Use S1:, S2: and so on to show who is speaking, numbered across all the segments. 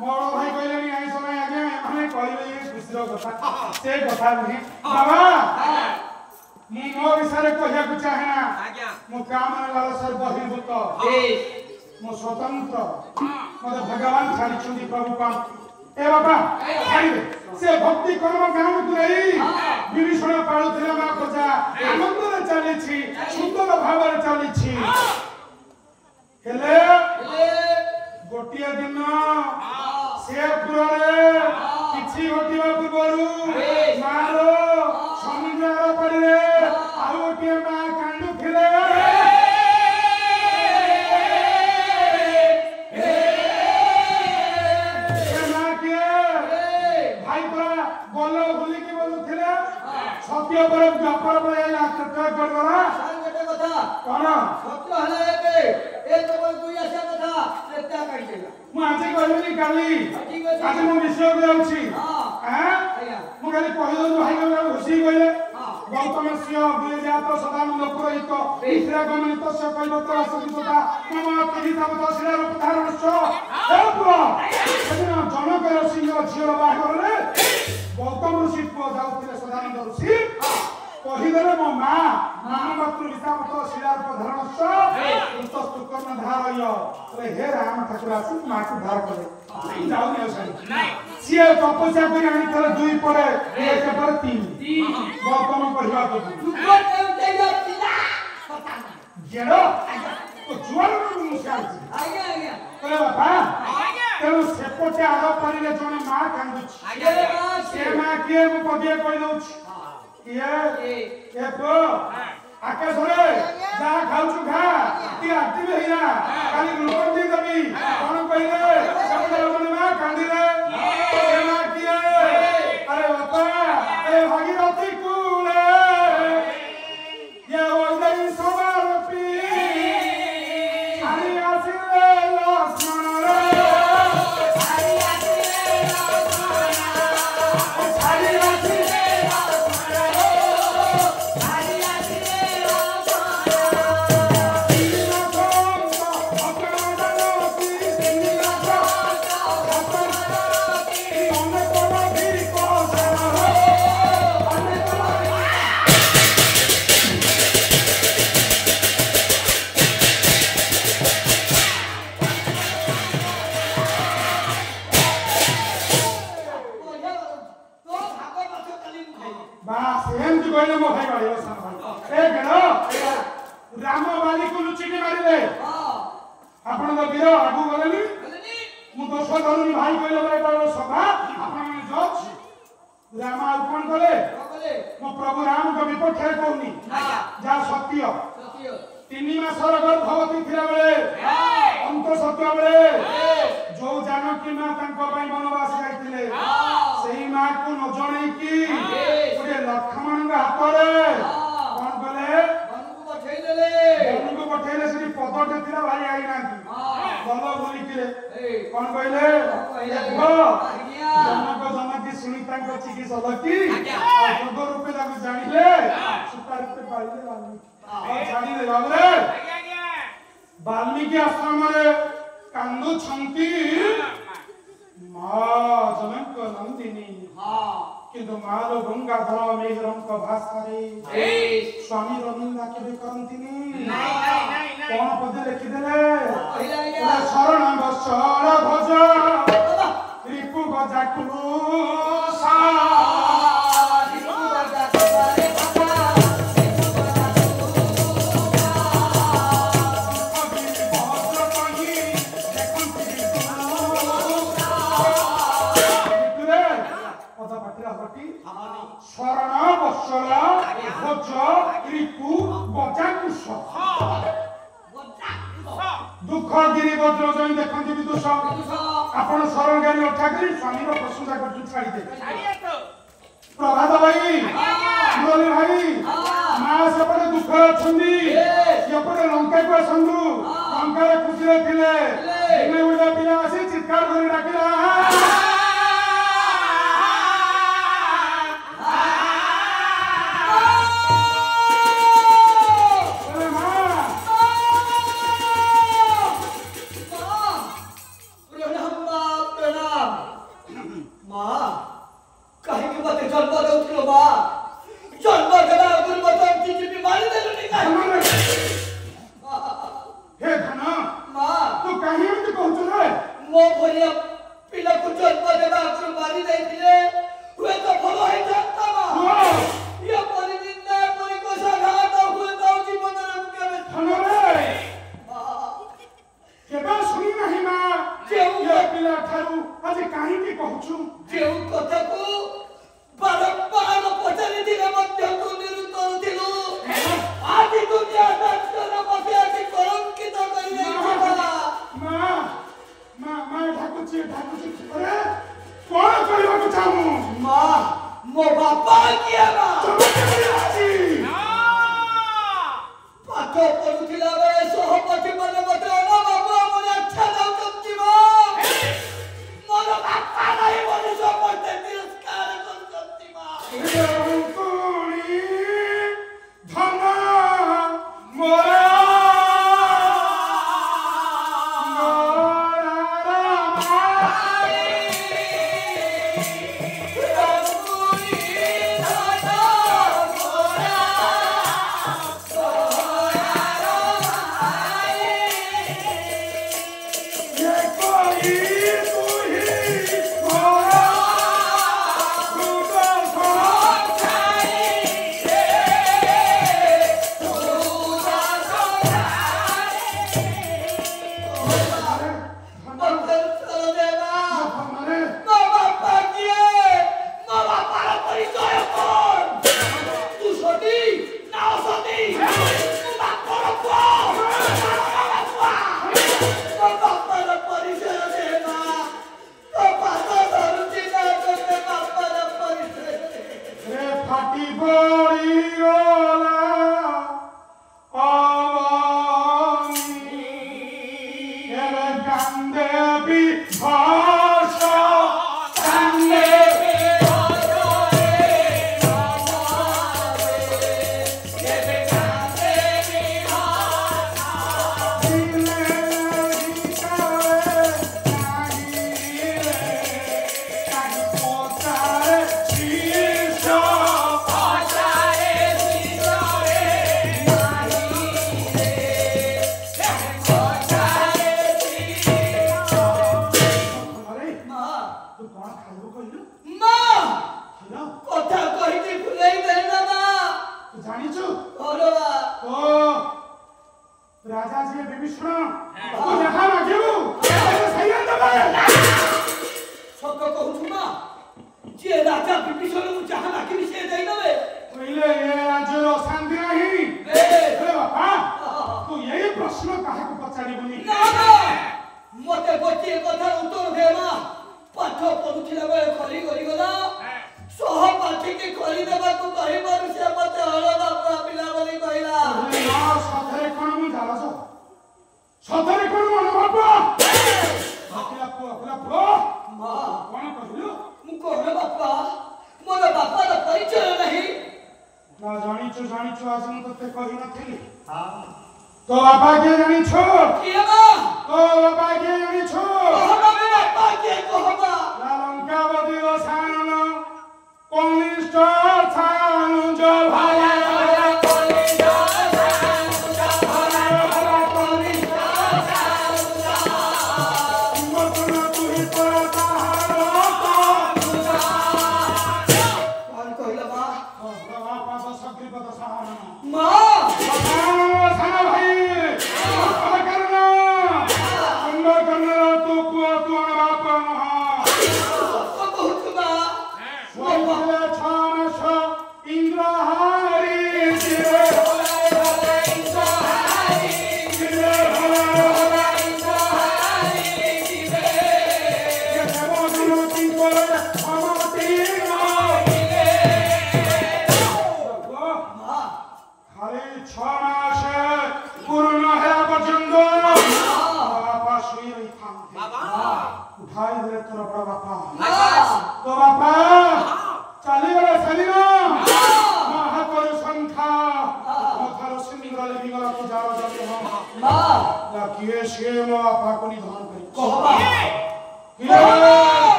S1: मोर भाई कहले नहीं आई समय आगे माने कहले खुशीर कथा से कथा नहीं बाबा मु मो विषय कहिया को चाहे ना आज्ञा मु काम लाल सर बहिर्भूत मु स्वतंत्र मते भगवान छाड़ी छुंदी प्रभु काम ए बाबा छाड़ी से भक्ति कर्म गाम को नहीं विभीषण पाळुथिला मा प्रजा आनंद रे चली छी सुंदर भाव रे चली छी हेले गोटिया दिन से पुरे किछि गोटिया पूर्वरु मारो समुद्र पड़े आ गोटिया मा कांडु थिले सत्य पर व्यापार पर आइला चर्चा करबला सांगटे कथा कोन सत्य हले के ए तो दुई आशा कथा चर्चा कर देला मु आज कहली काली आज मु विषय को जाउछी हां मु खाली कहि दउ भाई के खुशी कहले गौतम सिंह विजयात सदानंद पुरोहित इत्रा गमनित स कइबत असुतता मम कहिता बत सिलार प्रधान छ हे पुरो जनक सिंह झियर बाहर गौतम ऋषि को जाउथिले सदानंद ऋषि कहिदेले मो मां मातृ विषामत शिलार प्रधान स स्तुकर्ण धारय रे हे राम ठाकुर आसी मां को धार करे जाउ नै असै सिए तपस्या करि आनी थले दुई पड़े एक पर तीन गौतम कहिबा तो दुकर देवते पिला गेलो तो जुआल मुसार आज्ञा आज्ञा करे बाबा तेणु सेपटे आग पारे जने माँ कांदुछ से माँ किए मु पदिए कहि दउछ किए ए पो आके धरे जा खाउछु खा ती आटी हेरा काली ग्लूकोन दी दबी कोन कहिले सेपटे जने माँ कांदिले से माँ किए अरे बापा ए भागीरथी कूले ये ओदई सवारपी हरि आसिले लक्ष्मण राम बाली को लुचिटी मारिले आपण तो वीर आगु गलेनी मु दोष धरुनी भाई कहले बरे सभा आपण ने जज राम कोन कले मो प्रभु राम को विपक्ष रे कहूनी जा सत्य तीन मासर गर्भवती थिला बेले अंत सत्य बेले जो जानकी मां तांको पई वनवास जाइतिले सेही मां को न जणै की ओरे लक्ष्मण हाथ रे कोन कले उनको पठेले से पदटे थिला भाई आई नांती बोलो बोली के कोन कहले देखो जनक जनकी सुनी तांको चिकी सलकी जोग रूपे ताको जानिले सुता रूपे पाइले वाल्मीकि बाबरे वाल्मीकि आश्रम रे कांदु छंती मां जनक नंदिनी किंतु मारो गंगाधर मेघरम को भास्करे स्वामी रनिंदा केबे करंतिनी नहीं कोन पद लिखि देले शरण बसर भज रिपु गजा कुसा रिपु गजा कुसारे शरण बसर भज रिपु गजा कुसा दुख गिरी वज्र जन देखंती विदुष आपण शरणगारी उठा करी स्वामी रो प्रशंसा करछु छाडी दे प्रभात भाई मुरली भाई मां सपरे दुख अछंदी यपरे लंका को संदु लंका रे खुशी रे थिले दिने उडा पिला आसी चित्कार करी डाकिला
S2: माँ कहीं के मते जन्म देउथिलो माँ जन्म देला गुरु मते चिची बीमारी देलु नि काहे
S1: हे धना
S2: माँ
S1: तू काहे एमती कहछु रे
S2: मो भरिया पिला को जन्म देला गुरु मारी दैथिले हुए तो भलो है जानता माँ ये परिनिंदा परि को सघात हुए तो जीवन रे
S1: धना रे केबे सुनी नाही मा ये पिला ठारू आज काहे की कहछु
S2: जेउ कथा को बारंबार पचारि दिले मध्य तू निरुत्तर दिलु आदि दुनिया दर्शन मते आदि कलंकित करि दैछा
S1: माँ ढाकुची अरे कौन करबा को चाहू
S2: माँ मो बापा किया माँ पाठ पढुथिला बेले सहपति मने मते ना बाबा मने अच्छा जाउछंती माँ मोर बापा नहीं मने समझते तिरस्कार करछंती माँ
S1: कोणी धना मोरा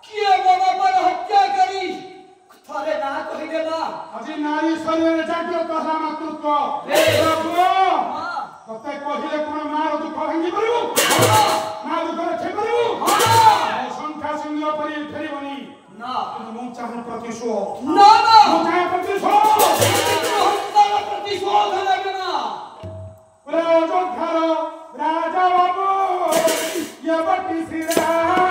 S2: किए बाबा
S1: চাহু প্রতিশোধ
S2: না না
S1: মুখে প্রতিশোধ
S2: হত্যার প্রতিশোধ নেবে না
S1: অযোধ্যার রাজা বাবু এবাটি শ্রীরাম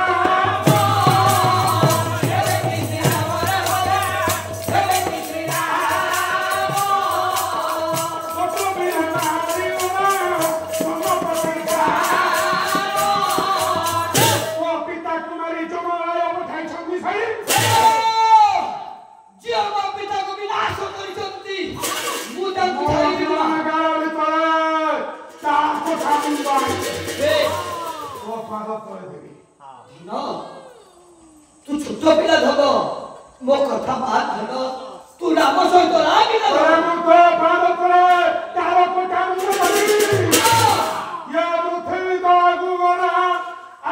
S2: तू छोट पिला धब मो कथा बात धर तू राम सहित लागी ना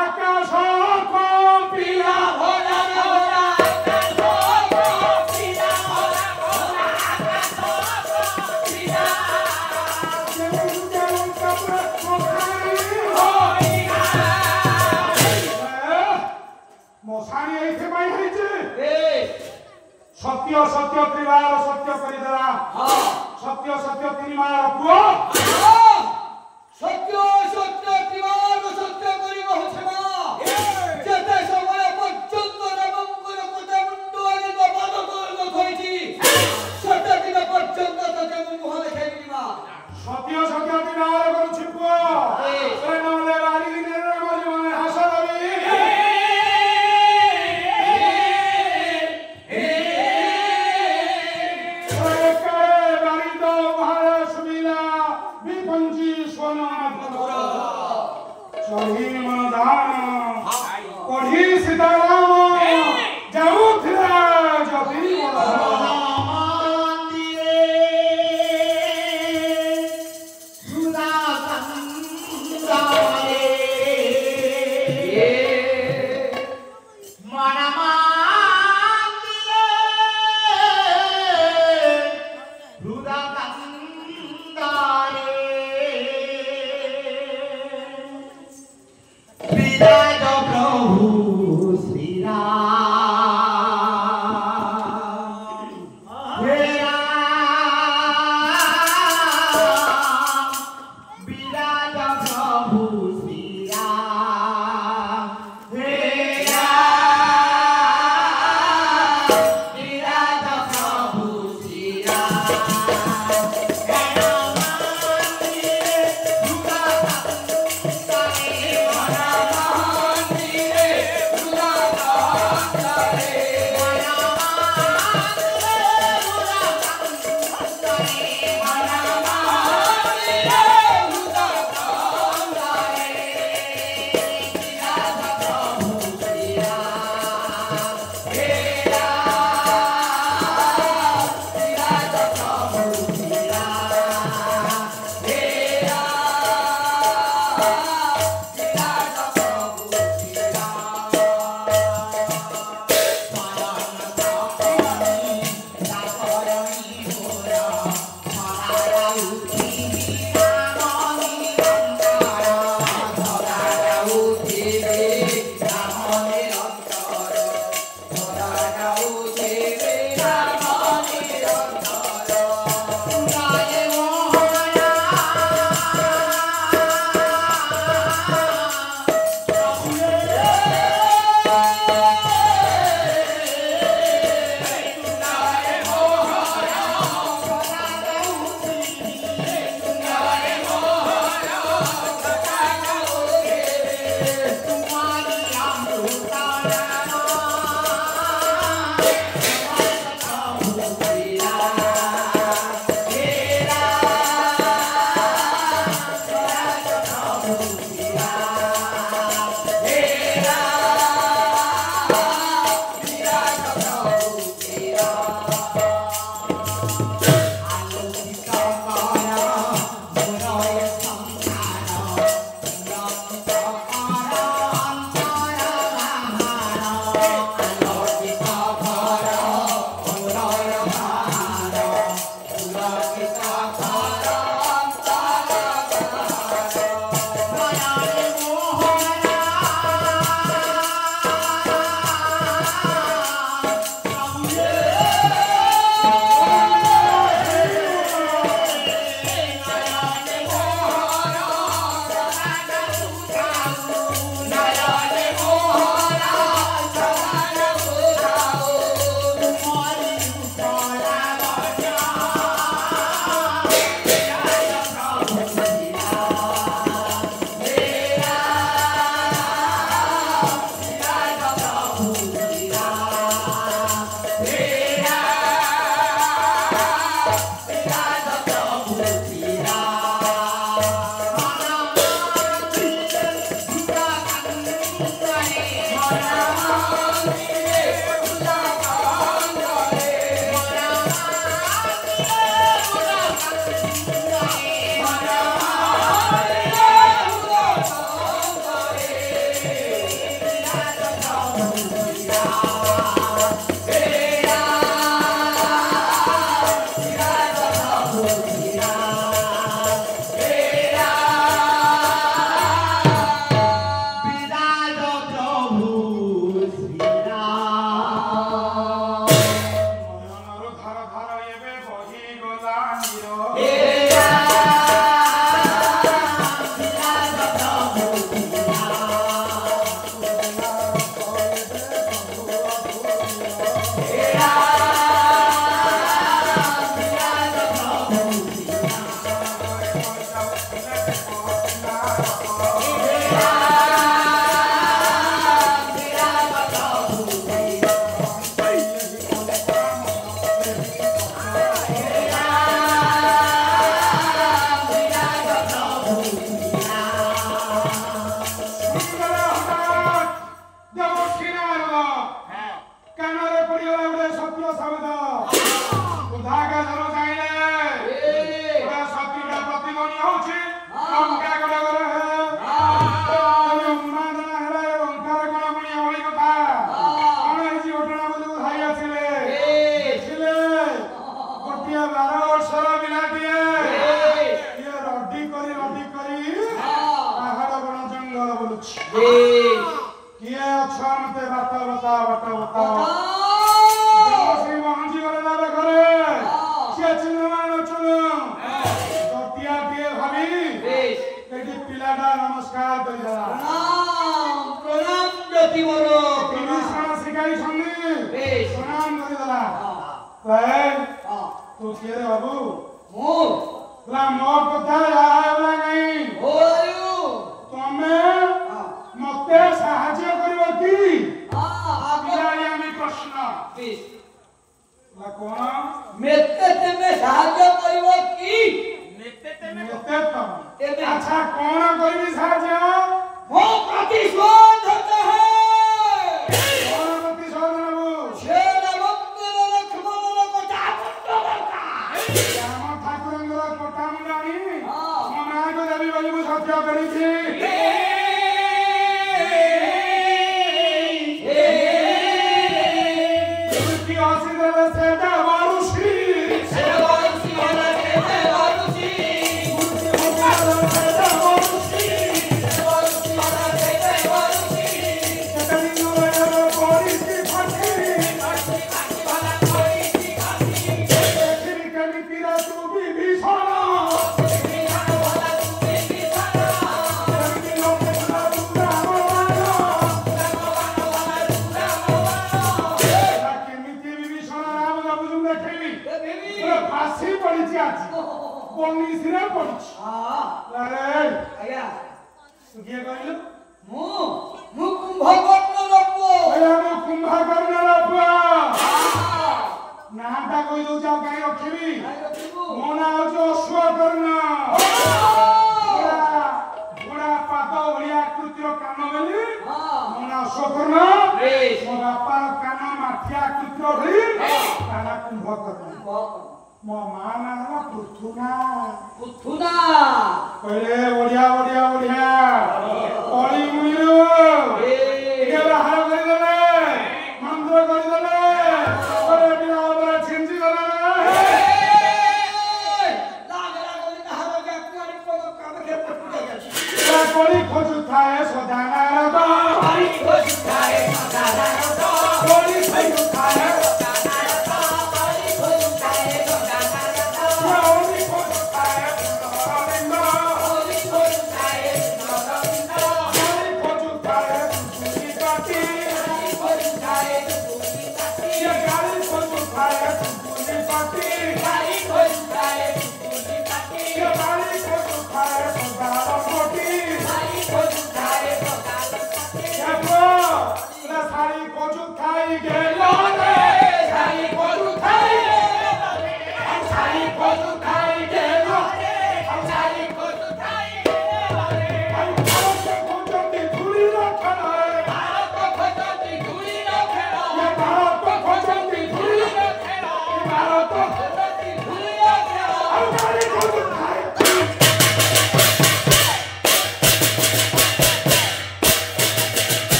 S1: आकाश पिला भोला सत्य सत्य त्रिवार सत्य करिदरा सत्य सत्य त्रिमार पुओ
S2: सत्य सत्य त्रिवार सत्य करिब होछना जेते समय पर्यंत नवंकर कोटा मुंडो आगे बाद करलो थइछि सत्य दिन पर्यंत तते मुह देखाइबि मा
S1: सत्य सत्य त्रिवार करूछि पुओ ए नले बारी दिने मोर मने हासलबी पढ़ी सीताराम जाऊ थिला जबी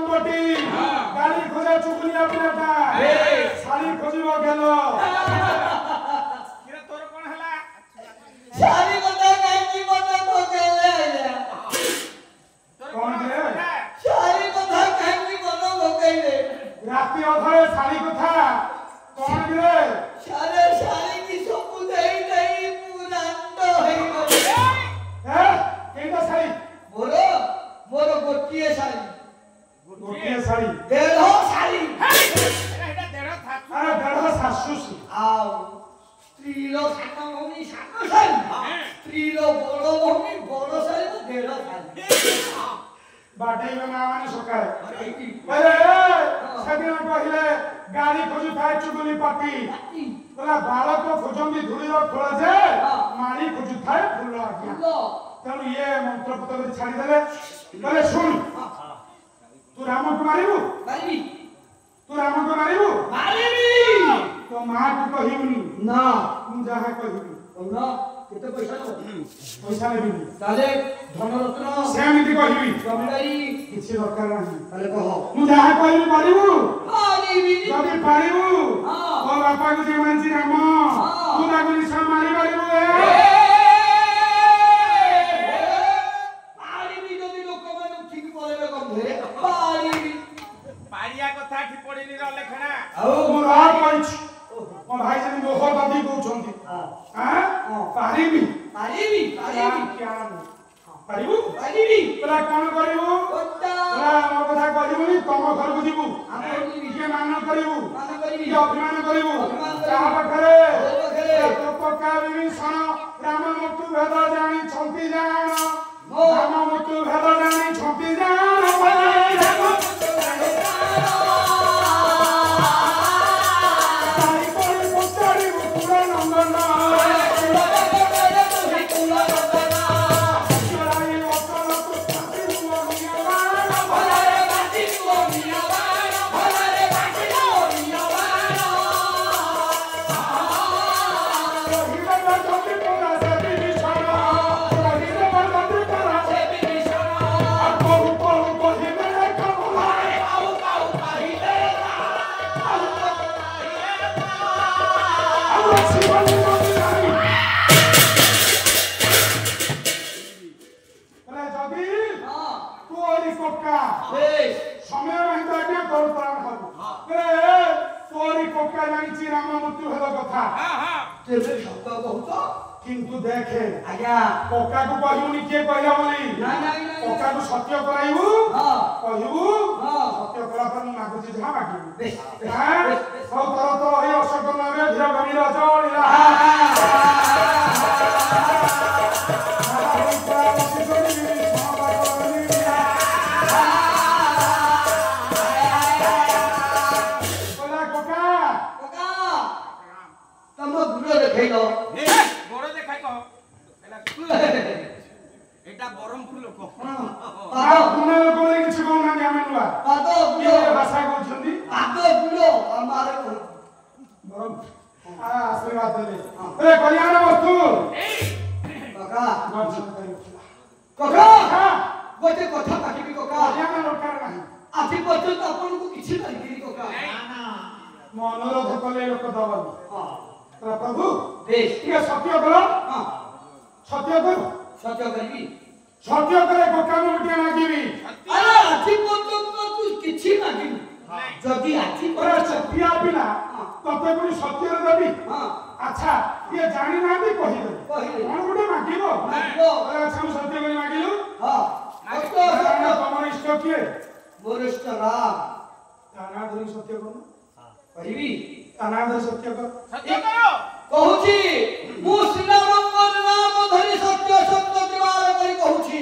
S1: लंबटी गाड़ी खोजे चुगलिया पिलाटा साड़ी खोजिबो गेलो किरे तोर कोन हला
S2: सारी कथा काई मत भोगेले
S1: कोन रे
S2: सारी कथा काई मत भोगेले
S1: राती अधरे साड़ी कथा कोन रे
S2: सारे सारी की सब देई देई पुरांत होई गले
S1: केटा साड़ी
S2: मोरो मोरो गोटिए सारी
S1: गोटिए साड़ी
S2: देढ़ो सारी
S1: एटा देढ़ो थासु अरे देढ़ो सासुसी
S2: आओ स्त्रीलो सानो भूमि सानो सारी स्त्रीलो बड़ो भूमि बड़ो सारी तो देढ़ो सारी
S1: बाटे में माने सकाळे अरे सेदिन कहिले गाड़ी खोजु थाए चुगली पाटी बोला बालक खोजंदी धुळीर खोळ जे माणी खोजु थाए फुल आज्ञा तेणु ये मंत्र पुत्र छाड़ी देले बोले सुन तू राम को मारिबू
S2: मारिबी
S1: तू राम को मारिबू
S2: मारिबी
S1: तो मां को कहिबनी
S2: ना
S1: तू जहा कहिबी
S2: बोला केते पैसा लो
S1: पैसा लेबी
S2: ताले धन रत्न
S1: सेमिति कहिबी
S2: जमीदारी
S1: किछि दरकार नाही
S2: ताले कह
S1: तू जहा कहिबी मारिबू
S2: मारिबी
S1: जदी पारिबू
S2: हां
S1: ओ बापा को जे मानछि राम तू ताको निशा मारि पारिबू
S2: मारिबी जदी लोक माने ठीक बोलेबे गंधे मारिबी
S3: पारिया कथा ठिपड़ीनी र लेखना
S1: आओ मोर आ कहिछि ओ भाई जन मोह ददी कहउछंती हां पारिबी
S2: मारिबी मारिबी
S1: क्या पारिबू
S2: मारिबी
S1: तोरा कोन करिबू
S2: कोटा
S1: तोरा हमर कथा कहिबुनी तम घर को जीवू
S2: हम बोलिबी
S1: के मान करिबू
S2: मान करिबी
S1: के अभिमान करिबू
S2: अभिमान करिबू।
S1: ता पखरे
S2: पखरे।
S1: तो पक्का विभीषण राम मृत्यु भेद जानी छंती जान
S2: हो।
S1: राम मृत्यु भेद जानी छंती जान राम ताई पर पुचारी पुरा नंदन चराई अतल तो छाती दुनिया किंतु देखे
S2: आज्ञा
S1: पक्का को कहूनी किए कहला बोली
S2: ना ना
S1: पक्का को सत्य कराइबू
S2: हां
S1: कहू
S2: हां
S1: सत्य कला पर मागुची जहा मागू
S2: बेस
S1: हां सब तरह तो हे अशोक नामे धीर गमीर चलिला
S2: तम गुरो देखैलो
S3: ए बड़ देखाय कह एटा बरमपुर लोक
S1: पुणे लोक किसी कहना आमे नुआ
S2: पाद
S1: ये
S2: गुरो
S1: भाषा कहउछंती
S2: पाद गुरो हमारे
S1: आशीर्वाद देले ए कल्याण वस्तु
S2: काका
S1: दर्शन करी
S2: काका
S1: हां
S2: गोटे कथा काटिबी काका
S1: कल्याण दरकार नाही
S2: आजि पर्यंत आपन को किछि नहीं काका
S3: ना
S1: मो अनुरोध कले लोक दबन
S2: हां
S1: प्रभु
S2: बेस
S1: ये सत्य करो
S2: हां
S1: सत्य करो
S2: सत्य करबी
S1: सत्य करे गोकाम उठे मागिबी
S2: अरे आजि पर्यंत तू किछि नहीं जदी आजि
S1: अरे
S2: पर्यंत
S1: सत्य पिला तते पुनी सत्य रे देबी
S2: हां
S1: अच्छा ये जानि ना भी कहि दे
S2: कहिदे।
S1: कोन गुटे मागिबो
S2: मागिबो।
S1: अरे अच्छा हम सत्य करी मागिलु
S2: हां
S1: सत्य तमर इष्ट किए
S2: मोरष्ट राम
S1: ताना धरि सत्य करो
S2: कहबी
S1: ताना धरि सत्य कर
S3: सत्य करो
S2: कहूची मु श्रीरामंकर नाम धरि सत्य सत्य द्वार करी कहूची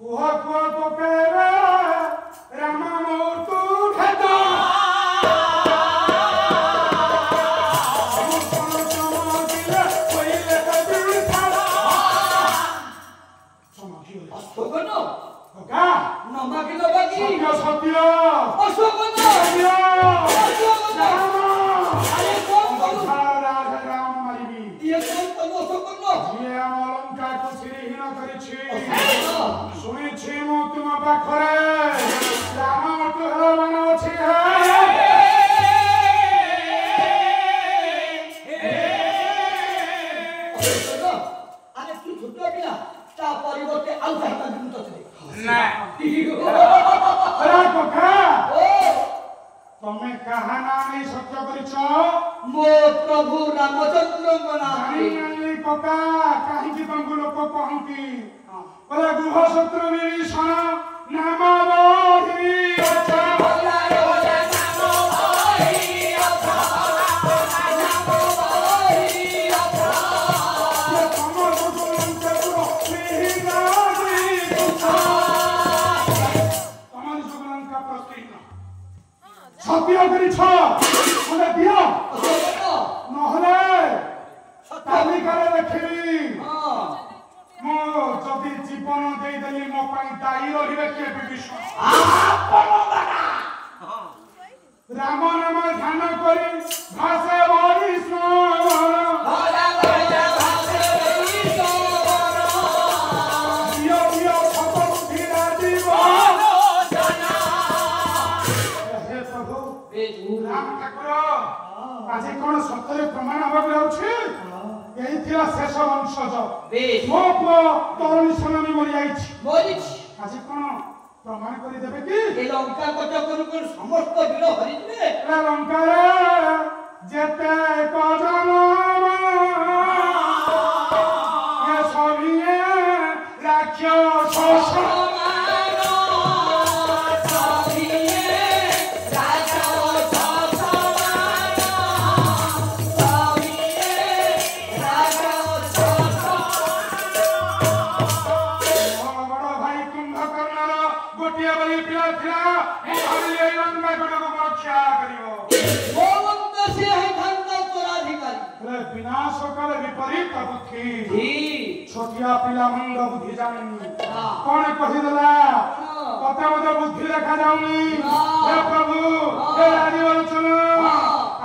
S1: କୁହ କୁହ ପକାଇବା ରାମ ମୋଟୁ ଖେଦ শুনেছি মু তুম পাখরে রাম মোটু মান অছি
S2: আরে তুই ছোট পিলা তা পরিবর্তে আউ যাতা দিন তো
S3: না
S1: আরে কোকা
S2: ও
S1: তুমি কাহা না নেই সত্য করিছ
S2: মো প্রভু রামচন্দ্রଙ୍କ
S1: জানি
S2: নামে
S1: নাই কোকা কাহিকি তমକୁ লোক কহନ୍ତି বলে গুহ শত্রু বিভীষণ নাম বহি অছা সত্য করিছ মনে দিও নহলে তালিকারে দেখিবি মো যদি জীবন দেইদেলি মো পাই দায়ী রহিবে কে বিভীষণ রাম নাম ধ্যান করি ভাসে বৈষ্ণব প্রিয় প্রিয় সতবুদ্ধি রাজীব হে প্রভু রাম ঠাকুর আজি কোন সত্যরে প্রমাণ হବାକୁ যাଉଛି এই ଥିଲା ଶେଷ ବଂଶଜ ମୋ ପୁଅ ତରୁଣୀ ସୁନାମୀ ମରିଯାଇଛି ଆଜି କଣ ପ୍ରମାଣ କରିଦେବେ କି
S2: এই লঙ্কা কত করু করু সমস্ত বীর হরিবে
S1: ଏ ଲଙ୍କାରେ ଯେତେ କଜନ ଏ ସଭିଏ ରାକ୍ଷସ ଗୋଟିଏ ବୋଲି ପିଲା ଥିଲା ମୁଁ ଭାବିଲି ଏଇ ଲଙ୍କା ଗୁଡକୁ ରକ୍ଷା କରିବ
S2: গোবন্দ সে হইথান্ত উত্তরাধিকারী
S1: ହେଲେ ବିନାଶ କାଳେ ବିପରୀତ ବୁଦ୍ଧି
S2: জি
S1: ଛୋଟିଆ ପିଲା ମନ୍ଦ ବୁଦ୍ଧି ଜାଣିନି
S2: ହଁ।
S1: କଣ କହିଦେଲା
S2: ହଁ।
S1: କଥା ମଧ୍ୟ ବୁଦ୍ଧି ଦେଖାଯାଉନି
S2: ହଁ।
S1: ହେ ପ୍ରଭୁ
S2: ହଁ।
S1: ହେ ରାଜବଲୋଚନ
S2: ହଁ।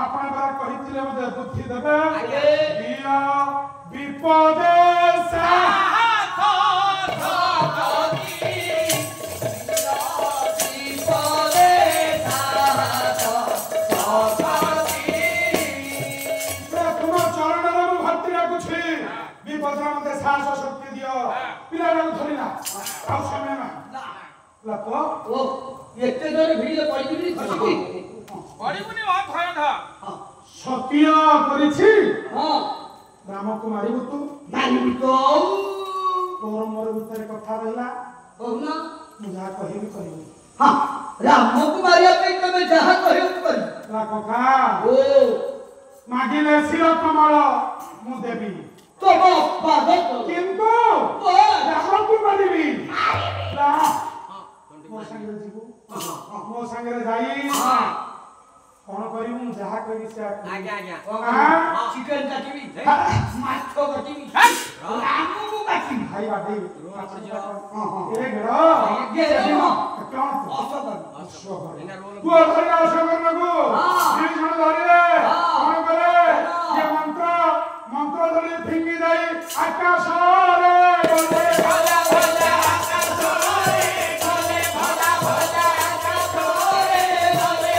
S1: ଆପଣ ପରା କହିଥିଲେ ମୋତେ ବୁଦ୍ଧି ଦେବେ
S2: ଆଜ୍ଞା।
S1: ଦିଅ ବିପଦେ ବିପଦରେ ମତେ ସାହସ ଶକ୍ତି ଦିଅ ପିଲାଟାକୁ ଧରିଲା ଆଉ ସମୟ ନାହିଁ ପୁଅ
S2: ও এতে জোরে ভিড়ে পড়িবি খসকি
S3: পড়িবুনি ও ভয় ধ
S1: সত্য କରିଛି
S2: হ্যাঁ
S1: ରାମକୁ ମାରିବୁ ତୁ
S2: মারিবি তো
S1: ତୋର ମୋର ଭିତରେ କଥା ରହିଲା
S2: কহুনা
S1: ମୁଁ ଯାହା କହିବି କରିବୁ
S2: হ্যাঁ রামକୁ মারিয়া ପାଇଁ তুমি যাহা কহিও করি
S1: କକା
S2: ও
S1: ମାଗିଲେ ଶିର କମଳ ମୁଁ ଦେବି
S2: তব পাদ
S1: କିନ୍ତୁ
S2: ও
S1: ରାମକୁ ମାରିବି ମୋ ସାଙ୍ଗରେ ଯିବୁ ମୋ ସାଙ୍ଗରେ ଯାଇ କଣ କରିବୁ ମୁଁ ଯାହା କହିବି ସେୟା
S3: ଆଜ୍ଞା ଆଜ୍ଞା
S2: চিকেন কাটিবি মাছ কাটিবি রামକୁ কাটিবি
S1: ଭାଇ ବାଟେଇ ଏ ଘର
S2: গেল
S1: କଣ
S2: অসবর
S1: ପୁଅ ଧରିଲା ଅଶୋକର୍ଣ୍ଣକୁ ଦୁଇ ଜଣ ଧରିଲେ କଣ କଲେ ଯେ ମନ୍ତ୍ର ଧରି ଫିଙ୍ଗି ଦେଇ ଆକାଶରେ ଗଲେ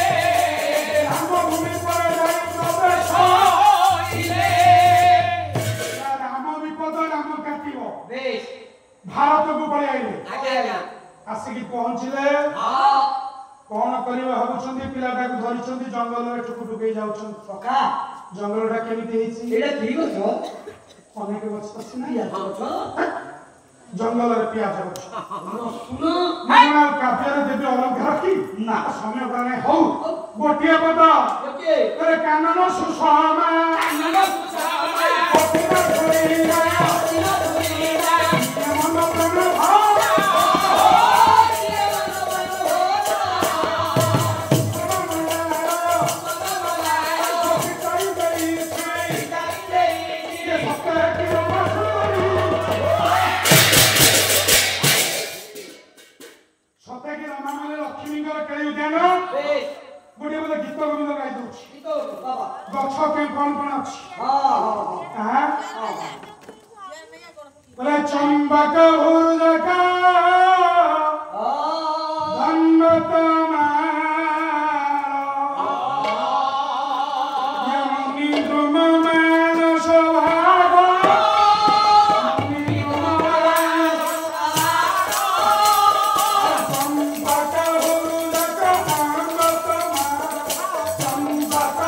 S1: ରାମ ଭୂମି ପରେ ଯାଇ ପ୍ରବେଶ ରାମ ବିପଦ ରାମ କାଟିବ
S2: বেশ
S1: ଭାରତକୁ ପଳେଇ ଆଇଲେ
S2: আগে আগে
S1: ଆସିକି ପହଞ୍ଚିଲେ
S2: হ্যাঁ
S1: କଣ କରିବେ ଭାବୁଛନ୍ତି ପିଲାଟାକୁ ଧରିଛନ୍ତି ଜଙ୍ଗଲରେ ଟୁକୁଟୁକେଇ ଯାଉଛନ୍ତି
S2: সকা
S1: ଜଙ୍ଗଲଟା କେମିତି ହେଇଛି
S2: এটা ঠিক আছে
S1: ଅନେକ ଗଛ ଅଛି ନା
S2: পিয়া তো
S1: ଜଙ୍ଗଲରେ ପିଆଜ ଗଛ
S2: শুনো
S1: କଣ ଆଉ କାବ୍ୟରେ ଦେବି ଅଲଙ୍କାର କି
S2: ନା।
S1: ସମୟ ନାହିଁ ହଉ ଗୋଟିଏ ପଦ
S2: ওকে
S1: ତୋର କାନନ ସୁଷମା କଠିନ ଧରିଲା, ଏ ମନ ପ୍ରାଣ ଭାବ। चंपक भुर्जका धन्वत यमुनी द्रुम मान स्वभाव चंपक भुर्जका धन्वत चंपक